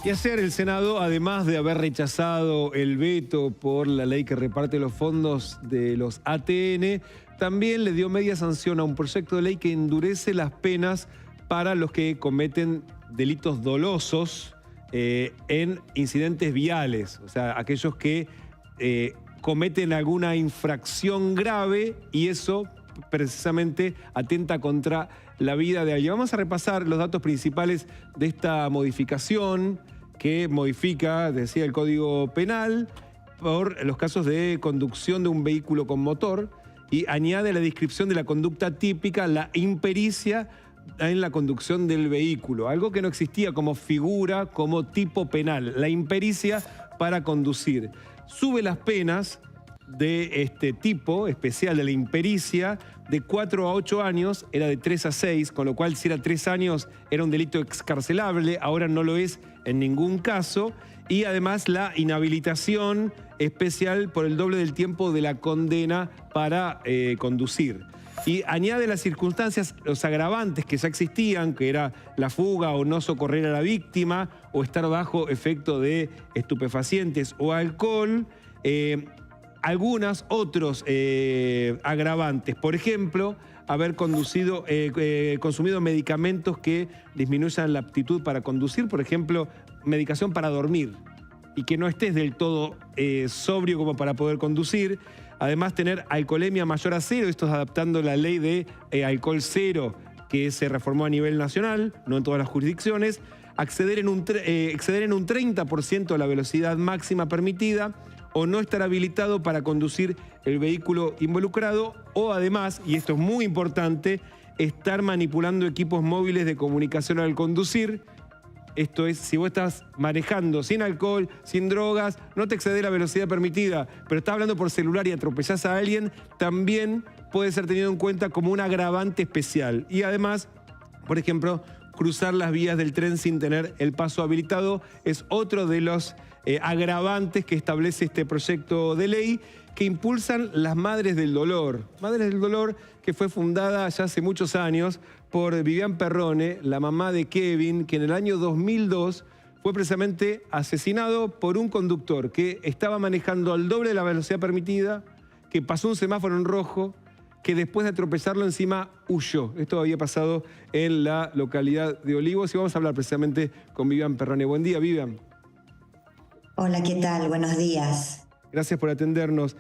Y ayer el Senado, además de haber rechazado el veto por la ley que reparte los fondos de los ATN, también le dio media sanción a un proyecto de ley que endurece las penas para los que cometen delitos dolosos en incidentes viales. O sea, aquellos que cometen alguna infracción grave y eso precisamente atenta contra la vida de alguien. Vamos a repasar los datos principales de esta modificación que modifica, decía, el Código Penal por los casos de conducción de un vehículo con motor y añade la descripción de la conducta típica, la impericia en la conducción del vehículo, algo que no existía como figura, como tipo penal, la impericia para conducir. Sube las penas de este tipo especial de la impericia de 4 a 8 años, era de 3 a 6, con lo cual si era 3 años era un delito excarcelable, ahora no lo es en ningún caso, y además la inhabilitación especial por el doble del tiempo de la condena para conducir. Y añade las circunstancias, los agravantes que ya existían, que era la fuga o no socorrer a la víctima, o estar bajo efecto de estupefacientes o alcohol, algunos otros agravantes, por ejemplo, haber consumido medicamentos que disminuyan la aptitud para conducir, por ejemplo, medicación para dormir y que no estés del todo sobrio como para poder conducir. Además, tener alcoholemia mayor a 0, esto es adaptando la ley de alcohol cero que se reformó a nivel nacional, no en todas las jurisdicciones, exceder en un 30% la velocidad máxima permitida, o no estar habilitado para conducir el vehículo involucrado, o además, y esto es muy importante, estar manipulando equipos móviles de comunicación al conducir. Esto es, si vos estás manejando sin alcohol, sin drogas, no te excedés la velocidad permitida, pero estás hablando por celular y atropellás a alguien, también puede ser tenido en cuenta como un agravante especial. Y además, por ejemplo, cruzar las vías del tren sin tener el paso habilitado es otro de los agravantes que establece este proyecto de ley que impulsan las Madres del Dolor. Madres del Dolor que fue fundada ya hace muchos años por Vivian Perrone, la mamá de Kevin, que en el año 2002 fue precisamente asesinado por un conductor que estaba manejando al doble de la velocidad permitida, que pasó un semáforo en rojo, que después de atropellarlo encima huyó. Esto había pasado en la localidad de Olivos y vamos a hablar precisamente con Vivian Perrone. Buen día, Vivian. Hola, ¿qué tal? Buenos días. Gracias por atendernos.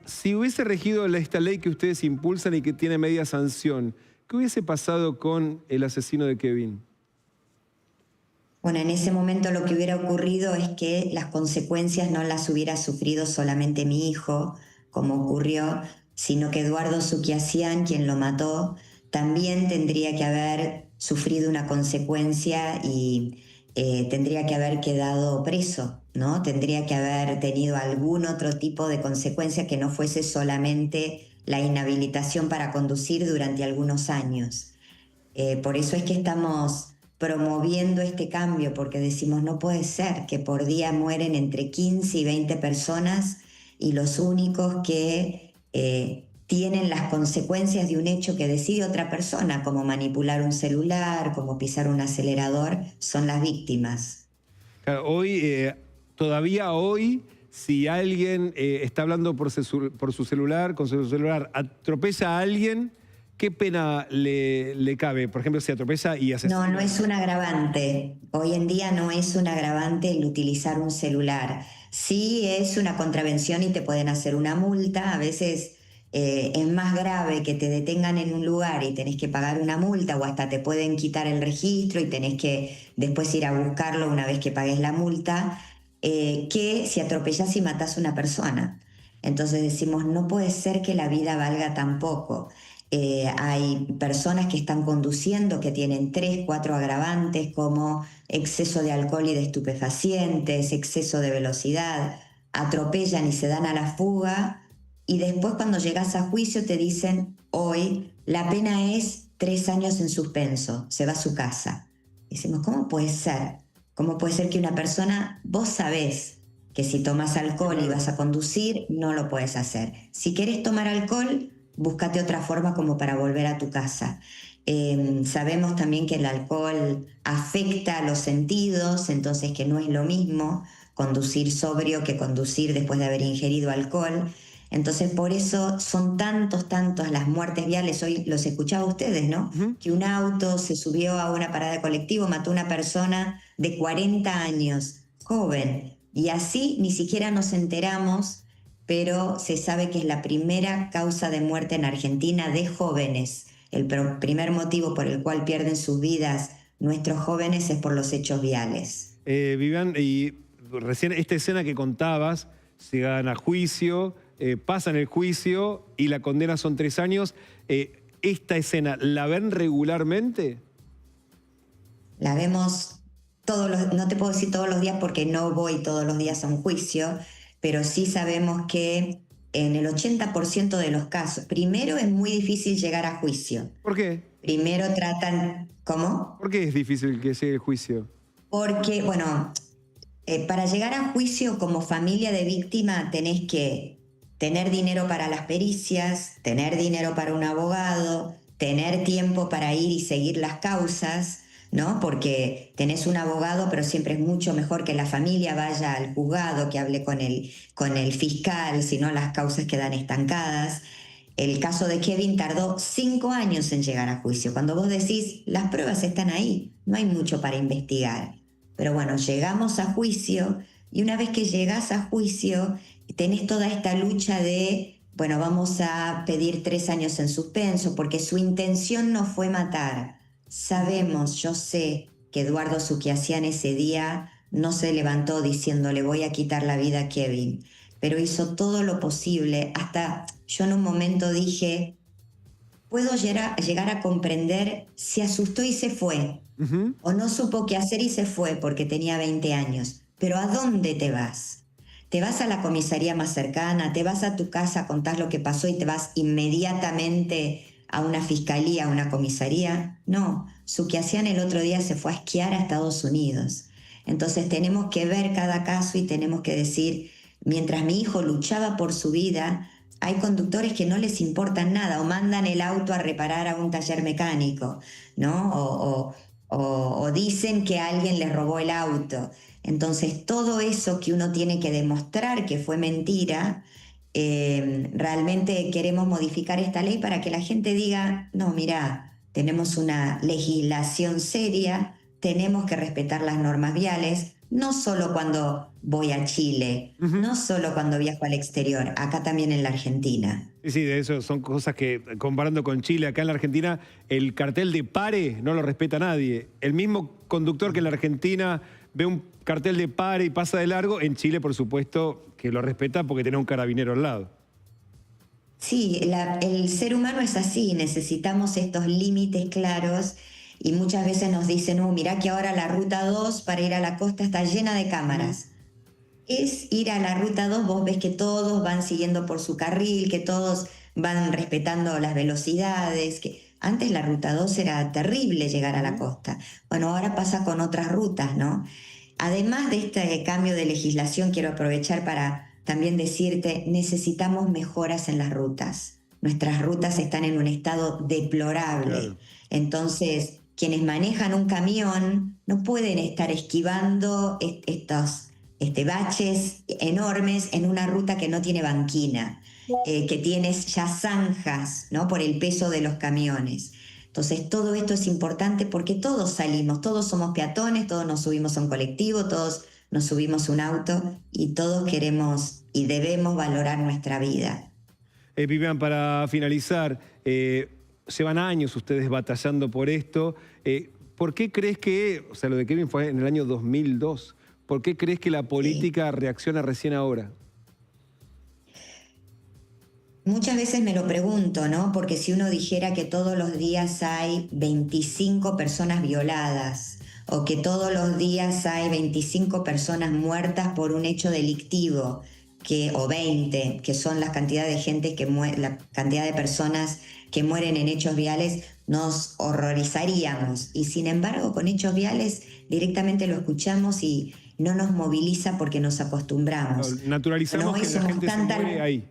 Si hubiese regido esta ley que ustedes impulsan y que tiene media sanción, ¿qué hubiese pasado con el asesino de Kevin? Bueno, en ese momento lo que hubiera ocurrido es que las consecuencias no las hubiera sufrido solamente mi hijo, como ocurrió, sino que Eduardo Suquiasian, quien lo mató, también tendría que haber sufrido una consecuencia y tendría que haber quedado preso, ¿no? Tendría que haber tenido algún otro tipo de consecuencia que no fuese solamente la inhabilitación para conducir durante algunos años. Por eso es que estamos promoviendo este cambio, porque decimos no puede ser que por día mueren entre 15 y 20 personas y los únicos que tienen las consecuencias de un hecho que decide otra persona, como manipular un celular, como pisar un acelerador, son las víctimas. Claro, todavía hoy, si alguien está hablando por su celular, con su celular, atropella a alguien, ¿qué pena le cabe? Por ejemplo, si atropella y asesina. No, no es un agravante. Hoy en día no es un agravante el utilizar un celular. Sí es una contravención y te pueden hacer una multa. A veces es más grave que te detengan en un lugar y tenés que pagar una multa, o hasta te pueden quitar el registro y tenés que después ir a buscarlo una vez que pagues la multa, que si atropellás y matás a una persona. Entonces decimos, no puede ser que la vida valga tan poco. Hay personas que están conduciendo que tienen 3, 4 agravantes como exceso de alcohol y de estupefacientes, exceso de velocidad, atropellan y se dan a la fuga, y después cuando llegas a juicio te dicen, hoy la pena es 3 años en suspenso, se va a su casa. Decimos, ¿cómo puede ser? ¿Cómo puede ser que una persona, vos sabés que si tomas alcohol y vas a conducir, no lo puedes hacer? Si querés tomar alcohol, búscate otra forma como para volver a tu casa. Sabemos también que el alcohol afecta a los sentidos, entonces que no es lo mismo conducir sobrio que conducir después de haber ingerido alcohol. Entonces por eso son tantas las muertes viales. Hoy los escuchaba a ustedes, ¿no? Que un auto se subió a una parada de colectivo, mató a una persona de 40 años, joven. Y así ni siquiera nos enteramos, pero se sabe que es la primera causa de muerte en Argentina de jóvenes. El primer motivo por el cual pierden sus vidas nuestros jóvenes es por los hechos viales. Vivian, y recién esta escena que contabas, se gana juicio, pasan el juicio y la condena son 3 años. ¿Esta escena la ven regularmente? La vemos no te puedo decir todos los días porque no voy todos los días a un juicio, pero sí sabemos que en el 80% de los casos, primero es muy difícil llegar a juicio. ¿Por qué? Primero tratan, ¿cómo? ¿Por qué es difícil que llegue el juicio? Porque, bueno, para llegar a juicio como familia de víctima tenés que tener dinero para las pericias, tener dinero para un abogado, tener tiempo para ir y seguir las causas, ¿no? Porque tenés un abogado, pero siempre es mucho mejor que la familia vaya al juzgado, que hable con el fiscal, si no las causas quedan estancadas. El caso de Kevin tardó 5 años en llegar a juicio. Cuando vos decís, las pruebas están ahí, no hay mucho para investigar. Pero bueno, llegamos a juicio y una vez que llegás a juicio, tenés toda esta lucha de, bueno, vamos a pedir 3 años en suspenso porque su intención no fue matar. Sabemos, yo sé que Eduardo Suquiasian ese día no se levantó diciendo le voy a quitar la vida a Kevin, pero hizo todo lo posible. Hasta yo en un momento dije, puedo llegar a comprender, se asustó y se fue, o no supo qué hacer y se fue porque tenía 20 años. Pero ¿a dónde te vas? ¿Te vas a la comisaría más cercana? ¿Te vas a tu casa, contás lo que pasó y te vas inmediatamente a una fiscalía, a una comisaría? No, Suquiasian el otro día se fue a esquiar a Estados Unidos. Entonces tenemos que ver cada caso y tenemos que decir, mientras mi hijo luchaba por su vida, hay conductores que no les importan nada o mandan el auto a reparar a un taller mecánico, ¿no? O dicen que alguien les robó el auto. Entonces todo eso que uno tiene que demostrar que fue mentira, realmente queremos modificar esta ley para que la gente diga, no, mira, tenemos una legislación seria, tenemos que respetar las normas viales, no solo cuando voy a Chile, no solo cuando viajo al exterior, acá también en la Argentina. Sí, de eso son cosas que, comparando con Chile, acá en la Argentina, el cartel de pare no lo respeta nadie. El mismo conductor que en la Argentina ve un cartel de pare y pasa de largo, en Chile, por supuesto, que lo respeta porque tiene un carabinero al lado. Sí, el ser humano es así, necesitamos estos límites claros y muchas veces nos dicen, mirá que ahora la ruta 2 para ir a la costa está llena de cámaras. Es ir a la ruta 2, vos ves que todos van siguiendo por su carril, que todos van respetando las velocidades, que antes la ruta 2 era terrible llegar a la costa. Bueno, ahora pasa con otras rutas, ¿no? Además de este cambio de legislación, quiero aprovechar para también decirte, necesitamos mejoras en las rutas. Nuestras rutas están en un estado deplorable. Claro. Entonces, quienes manejan un camión no pueden estar esquivando estos baches enormes en una ruta que no tiene banquina, que tiene ya zanjas, ¿no? Por el peso de los camiones. Entonces todo esto es importante porque todos salimos, todos somos peatones, todos nos subimos a un colectivo, todos nos subimos a un auto y todos queremos y debemos valorar nuestra vida. Vivian, para finalizar, llevan años ustedes batallando por esto. ¿Por qué crees que, o sea, lo de Kevin fue en el año 2002, ¿por qué crees que la política reacciona recién ahora? Muchas veces me lo pregunto, ¿no? Porque si uno dijera que todos los días hay 25 personas violadas o que todos los días hay 25 personas muertas por un hecho delictivo, o 20, que son la cantidad de gente la cantidad de personas que mueren en hechos viales, nos horrorizaríamos. Y sin embargo, con hechos viales directamente lo escuchamos y no nos moviliza porque nos acostumbramos. Naturalizamos que la gente se muere ahí.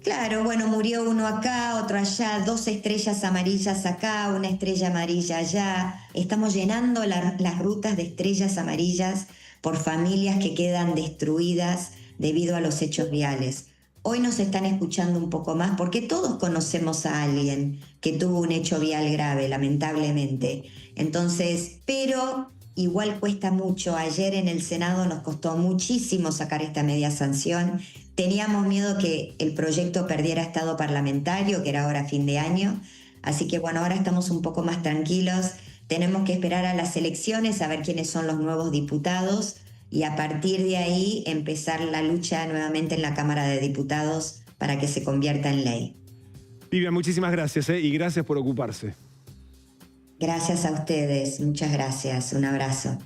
Claro, bueno, murió uno acá, otro allá, 2 estrellas amarillas acá, una estrella amarilla allá. Estamos llenando las rutas de estrellas amarillas por familias que quedan destruidas debido a los hechos viales. Hoy nos están escuchando un poco más porque todos conocemos a alguien que tuvo un hecho vial grave, lamentablemente. Entonces, pero igual cuesta mucho. Ayer en el Senado nos costó muchísimo sacar esta media sanción. Teníamos miedo que el proyecto perdiera estado parlamentario, que era ahora fin de año. Así que bueno, ahora estamos un poco más tranquilos. Tenemos que esperar a las elecciones, a ver quiénes son los nuevos diputados y a partir de ahí empezar la lucha nuevamente en la Cámara de Diputados para que se convierta en ley. Vivian, muchísimas gracias y gracias por ocuparse. Gracias a ustedes, muchas gracias. Un abrazo.